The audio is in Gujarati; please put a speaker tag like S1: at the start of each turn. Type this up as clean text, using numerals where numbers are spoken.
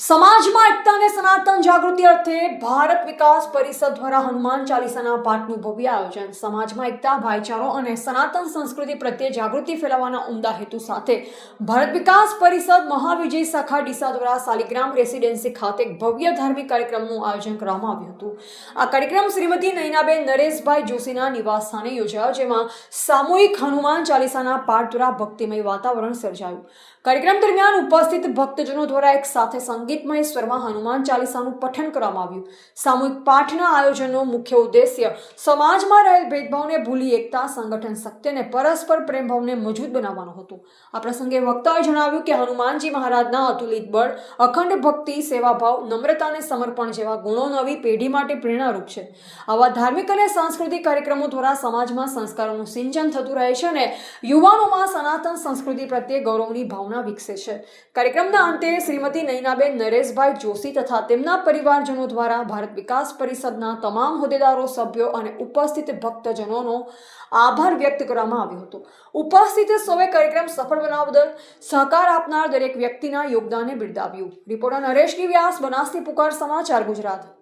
S1: સમાજમાં એકતા અને સનાતન જાગૃતિ અર્થે ભારત વિકાસ પરિષદ દ્વારા હનુમાન ચાલીસાના પાઠનું ભવ્ય આયોજન। સમાજમાં એકતા, ભાઈચારો અને સનાતન સંસ્કૃતિ પ્રત્યે જાગૃતિ ફેલાવવાના ઉમદા હેતુ સાથે ભારત વિકાસ પરિષદ મહાવિજય શાખા ડીસા દ્વારા શાલિગ્રામ રેસિડેન્સી ખાતે એક ભવ્ય ધાર્મિક કાર્યક્રમનું આયોજન કરવામાં આવ્યું હતું। આ કાર્યક્રમ શ્રીમતી નયનાબેન નરેશભાઈ જોશીના નિવાસ સ્થાને યોજાયો, જેમાં સામૂહિક હનુમાન ચાલીસાના પાઠ દ્વારા ભક્તિમય વાતાવરણ સર્જાયું। કાર્યક્રમ દરમિયાન ઉપસ્થિત ભક્તજનો દ્વારા એક સાથે સંગીતમય સ્વરમાં હનુમાન ચાલીસાનું પઠન કરવામાં આવ્યું। સામૂહિક પાઠના આયોજનનો મુખ્ય ઉદ્દેશ્ય સમાજમાં રહેલ ભેદભાવને ભૂલી એકતા, સંગઠન શક્તિ અને પરસ્પર પ્રેમ ભાવને મજબૂત બનાવવાનો હતો। આ પ્રસંગે વક્તાએ જણાવ્યું કે હનુમાનજી મહારાજના અતુલિત બળ, અખંડ ભક્તિ, સેવાભાવ, નમ્રતા અને સમર્પણ જેવા ગુણો નવી પેઢી માટે પ્રેરણારૂપ છે। આવા ધાર્મિક અને સાંસ્કૃતિક કાર્યક્રમો દ્વારા સમાજમાં સંસ્કારોનું સિંચન થતું રહે છે અને યુવાનોમાં સનાતન સંસ્કૃતિ પ્રત્યે ગૌરવની ભાવના વિકસે છે। કાર્યક્રમના અંતે શ્રીમતી નયનાબેન નરેશભાઈ જોશી તથા તેમના પરિવારજનો દ્વારા ભારત વિકાસ પરિષદના તમામ હોદ્દેદારો, સભ્યો અને ઉપસ્થિત ભક્તજનોનો આભાર વ્યક્ત કરવામાં આવ્યો હતો। ઉપસ્થિત સૌએ કાર્યક્રમ સફળ બનાવવા બદલ સહકાર આપનાર દરેક વ્યક્તિના યોગદાનને બિરદાવ્યું। રિપોર્ટર નરેશ વ્યાસ, બનાસથી પુકાર, સમાચાર ગુજરાત।